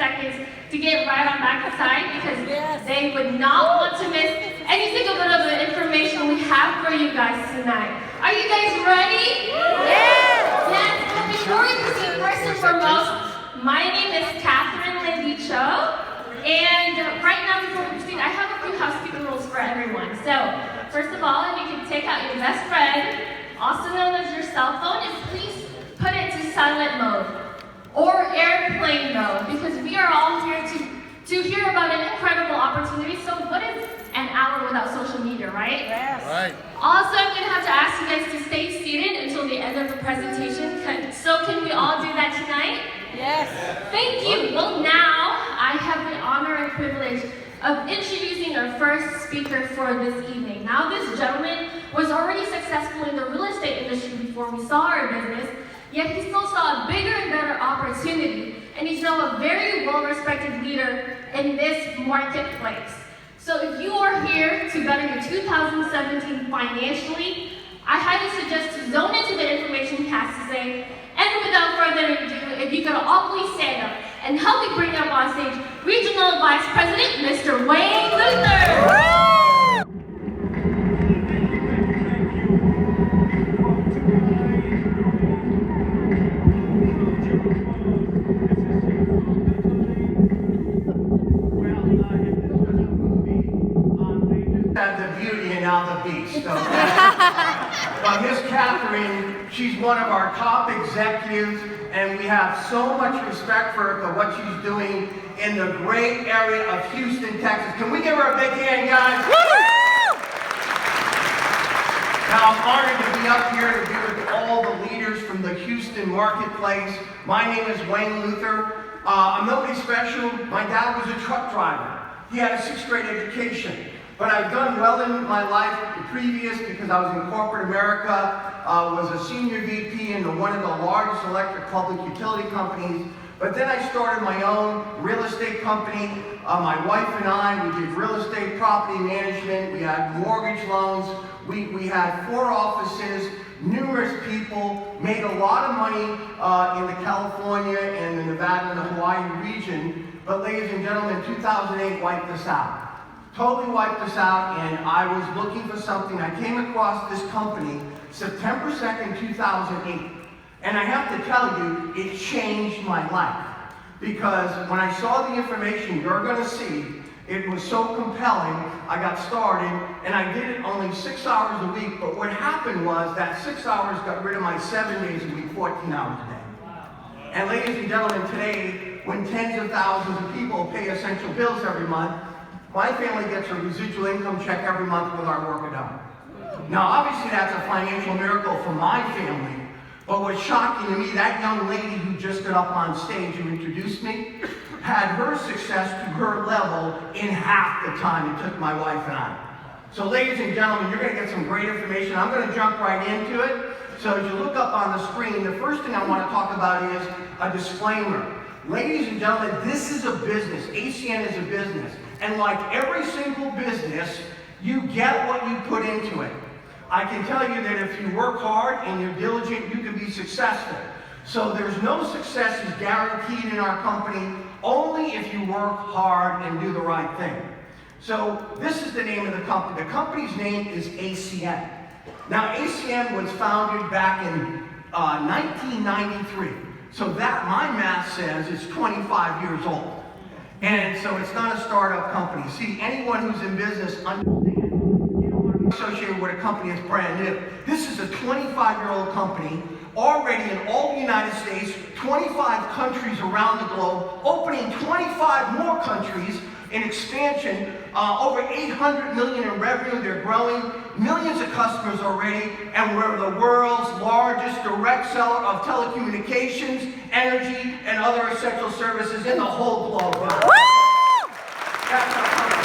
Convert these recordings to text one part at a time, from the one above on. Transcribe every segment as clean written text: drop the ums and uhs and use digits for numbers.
seconds to get right on back outside because they would not want to miss any single bit of the information we have for you guys tonight. Are you guys ready? Yes! Yes, but before we proceed, first and foremost, my name is Catherine Lindy Cho, and right now before we proceed, I have a few housekeeping rules for everyone. So, first of all, if you can take out your best friend, also known as your cell phone, and please put it to silent mode or airplane mode, because we are all here to hear about an incredible opportunity. So what is an hour without social media, right? Yes. Right. Also, I'm going to have to ask you guys to stay seated until the end of the presentation. So can we all do that tonight? Yes. Thank you. Well, now I have the honor and privilege of introducing our first speaker for this evening. Now, this gentleman was already successful in the real estate industry before we saw our business, yet he still saw a bigger and better opportunity, and he's now a very well-respected leader in this marketplace. So if you are here to better your 2017 financially, I highly suggest to zone into the information he has to say, and without further ado, if you could all please stand up and help me bring up on stage Regional Vice President, Mr. Wayne Luther. The beauty and now the beast. Okay? Miss Catherine, she's one of our top executives, and we have so much respect for her for what she's doing in the great area of Houston, Texas. Can we give her a big hand, guys? Now, I'm honored to be up here to be with all the leaders from the Houston marketplace. My name is Wayne Luther. I'm nobody special. My dad was a truck driver. He had a 6th grade education. But I've done well in my life previous because I was in corporate America, was a senior VP in one of the largest electric public utility companies. But then I started my own real estate company. My wife and I, we did real estate property management. We had mortgage loans. We had 4 offices, numerous people, made a lot of money in the California and the Nevada and the Hawaii region. But ladies and gentlemen, 2008 wiped us out. Totally wiped us out, and I was looking for something. I came across this company September 2nd, 2008. And I have to tell you, it changed my life. Because when I saw the information you're going to see, it was so compelling, I got started, and I did it only 6 hours a week. But what happened was that 6 hours got rid of my 7 days a week, 14 hours a day. And ladies and gentlemen, today, when tens of thousands of people pay essential bills every month, my family gets a residual income check every month with our work done. Now, obviously, that's a financial miracle for my family, but what's shocking to me, that young lady who just got up on stage who introduced me, had her success to her level in half the time it took my wife and I. So, ladies and gentlemen, you're going to get some great information. I'm going to jump right into it. So, as you look up on the screen, the first thing I want to talk about is a disclaimer. Ladies and gentlemen, this is a business. ACN is a business. And like every single business, you get what you put into it. I can tell you that if you work hard and you're diligent, you can be successful. So there's no success is guaranteed in our company, only if you work hard and do the right thing. So this is the name of the company. The company's name is ACN. Now ACN was founded back in 1993. So that, my math says, it's 25 years old. And so it's not a startup company. See, anyone who's in business understands you don't want to be associated with a company that's brand new. This is a 25-year-old company, already in all the United States, 25 countries around the globe, opening 25 more countries in expansion, over 800 million in revenue. They're growing, millions of customers already, and we're the world's largest direct seller of telecommunications, energy, and other essential services in the whole globe. That's our company.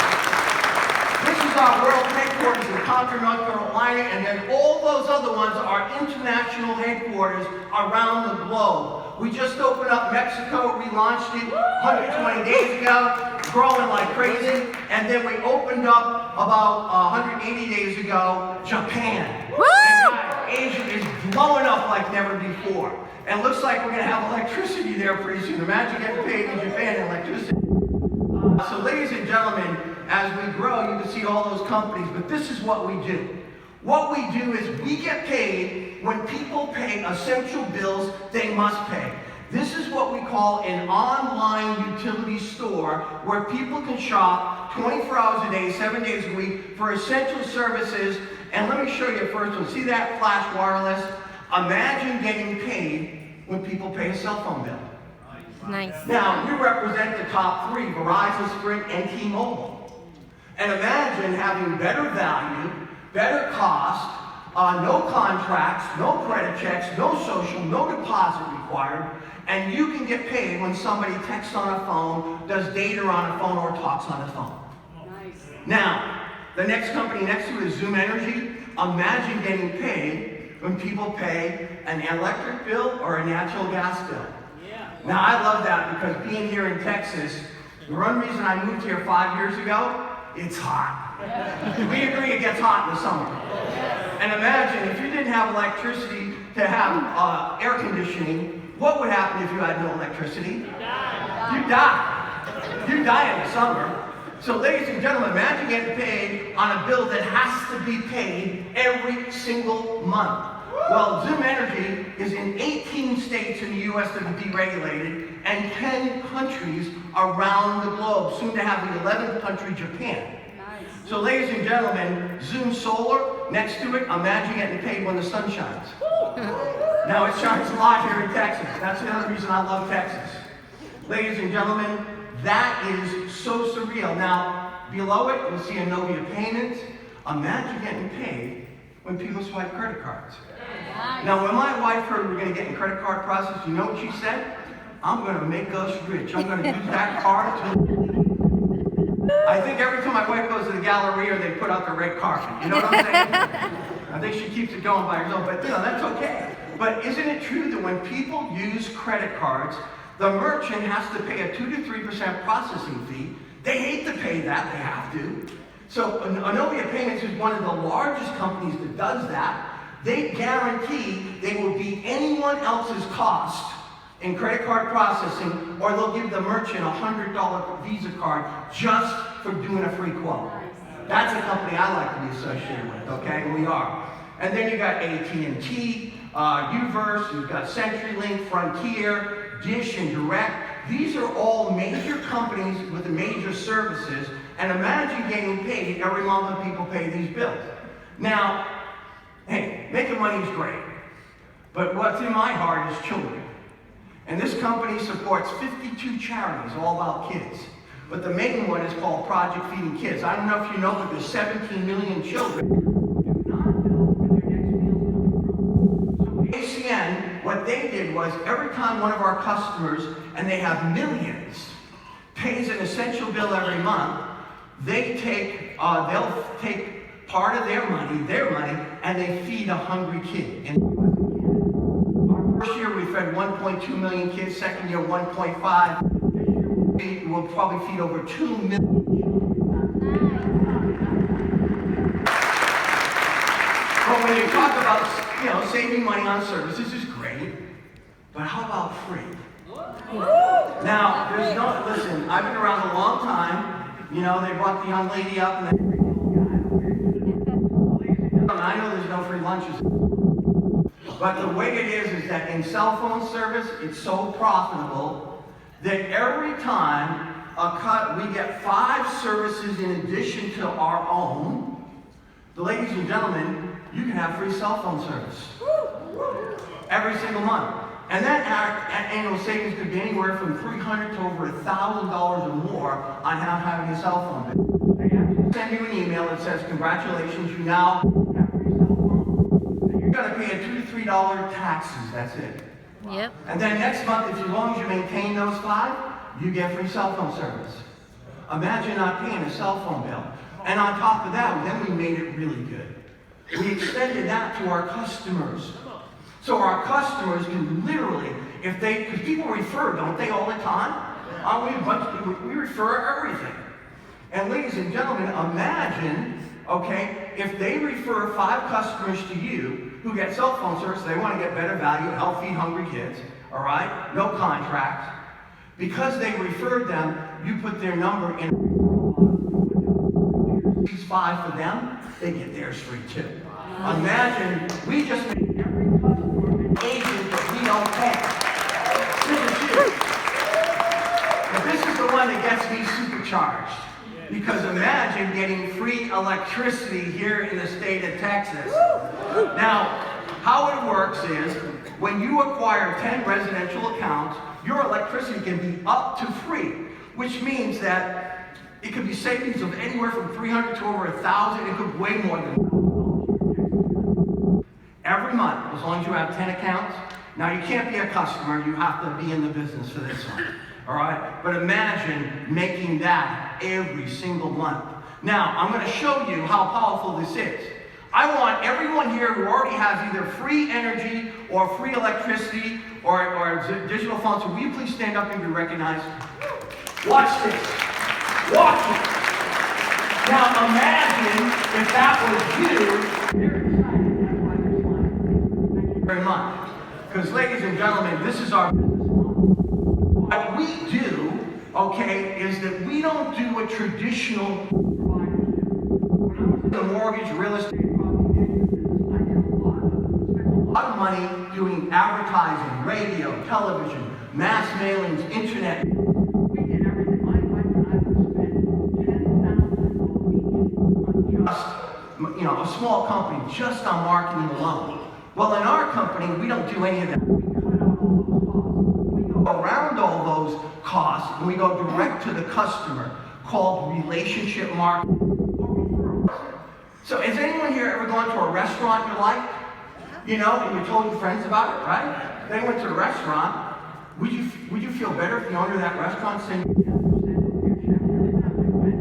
This is our world headquarters in Concord, North Carolina, and then all those other ones are international headquarters around the globe. We just opened up Mexico, relaunched it 120 days ago, growing like crazy. And then we opened up about 180 days ago, Japan. And guys, Asia is blowing up like never before. And it looks like we're going to have electricity there pretty soon. Imagine getting paid in Japan in electricity. So ladies and gentlemen, as we grow, you can see all those companies, but this is what we do. What we do is we get paid when people pay essential bills they must pay. This is what we call an online utility store where people can shop 24 hours a day, 7 days a week for essential services. And let me show you the first one. See that flash wireless? Imagine getting paid when people pay a cell phone bill. Nice. Now, we represent the top three, Verizon, Sprint, and T-Mobile. And imagine having better value, better cost, no contracts, no credit checks, no social, no deposit required, and you can get paid when somebody texts on a phone, does data on a phone, or talks on a phone. Nice. Now, the next company next to it is Zoom Energy. Imagine getting paid when people pay an electric bill or a natural gas bill. Yeah. Now, I love that because being here in Texas, the one reason I moved here 5 years ago, it's hot. We agree it gets hot in the summer. And imagine if you didn't have electricity to have air conditioning, what would happen if you had no electricity? You die. You die in the summer. So ladies and gentlemen, imagine getting paid on a bill that has to be paid every single month. Well, Zoom Energy is in 18 states in the U.S. that are deregulated and 10 countries around the globe, soon to have the 11th country, Japan. Nice. So ladies and gentlemen, Zoom Solar, next to it, imagine getting paid when the sun shines. Now it shines a lot here in Texas. That's the other reason I love Texas. Ladies and gentlemen, that is so surreal. Now, below it, you'll see Inovia Payments. Imagine getting paid when people swipe credit cards. Nice. Now, when my wife heard we were going to get in credit card process, you know what she said? I'm going to make us rich. I'm going to use that card to... I think every time my wife goes to the Galleria, they put out the red carpet. You know what I'm saying? I think she keeps it going by herself, but you know, that's okay. But isn't it true that when people use credit cards, the merchant has to pay a 2 to 3% processing fee? They hate to pay that, they have to. So Inovia Payments is one of the largest companies that does that. They guarantee they will beat anyone else's cost in credit card processing, or they'll give the merchant a $100 Visa card just for doing a free quote. That's a company I like to be associated with, okay? And we are. And then you got AT&T, Uverse, you've got CenturyLink, Frontier, Dish, and Direct. These are all major companies with the major services, and imagine getting paid every month when people pay these bills. Now, hey, making money is great, but what's in my heart is children. And this company supports 52 charities all about kids. But the main one is called Project Feeding Kids. I don't know if you know, but there's 17 million children who do not know where their next meal is coming from. So ACN, what they did was every time one of our customers, and they have millions, pays an essential bill every month, they'll take part of their money, and they feed a hungry kid. And our first year we fed 1.2 million kids, second year 1.5. This year we'll probably feed over 2 million. But when you talk about, saving money on services is great, but how about free? Now, listen, I've been around a long time. They brought the young lady up and I know there's no free lunches. But the way it is that in cell phone service, it's so profitable that every time we get 5 services in addition to our own, ladies and gentlemen, you can have free cell phone service every single month. And that annual savings could be anywhere from $300 to over $1,000 or more on having a cell phone bill. They actually send you an email that says, congratulations, you now have free cell phone. And you're going to pay a $2 to $3 taxes, that's it. Yep. And then next month, as long as you maintain those 5, you get free cell phone service. Imagine not paying a cell phone bill. And on top of that, then we made it really good. We extended that to our customers. So our customers can literally, because people refer, don't they, all the time? Aren't we a bunch of people? We refer everything. And ladies and gentlemen, imagine, okay, if they refer 5 customers to you who get cell phone service, they want to get better value, help feed hungry kids, all right? No contract. Because they referred them, you put their number in. These 5 for them, they get theirs free too. Imagine, we just made every customer an agent that we don't pay. This is huge. But this is the one that gets me supercharged. Because imagine getting free electricity here in the state of Texas. Now, how it works is, when you acquire 10 residential accounts, your electricity can be up to free, which means that it could be savings of anywhere from $300 to over $1,000. It could way more than every month, as long as you have 10 accounts. Now, you can't be a customer. You have to be in the business for this one. All right? But imagine making that every single month. Now, I'm going to show you how powerful this is. I want everyone here who already has either free energy or free electricity or digital phones. So will you please stand up and be recognized? Watch this. Watch it. Now imagine if that was you. They're excited. That's why they're smiling. Thank you very much. Because ladies and gentlemen, this is our business model. What we do, okay, is that we don't do a traditional provider. When I was in the mortgage, real estate, I did a lot of money doing advertising, radio, television, mass mailings, internet. We did everything. My wife and I would spend $10,000 a week on just, a small company, just on marketing alone. Well, in our company, we don't do any of that. We cut out all those costs. We go around all those costs, and we go direct to the customer, called relationship marketing or referrals. So has anyone here ever gone to a restaurant you liked? And you told your friends about it, right? They went to a restaurant. Would you feel better if the owner of that restaurant sent you 10% of your check every time they went?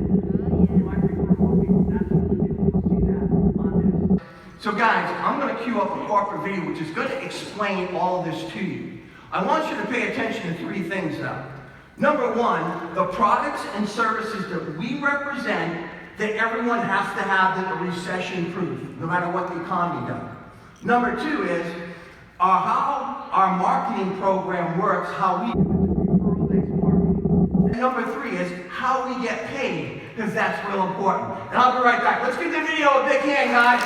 You might refer more people. That's what we do. You'll see that on this. So guys, I'm going to cue up a corporate video which is going to explain all of this to you. I want you to pay attention to 3 things though. Number 1, the products and services that we represent that everyone has to have that are recession-proof, no matter what the economy does. Number 2 is how our marketing program works, how we do referral-based marketing. And number 3 is how we get paid, because that's real important. And I'll be right back. Let's give the video a big hand, guys.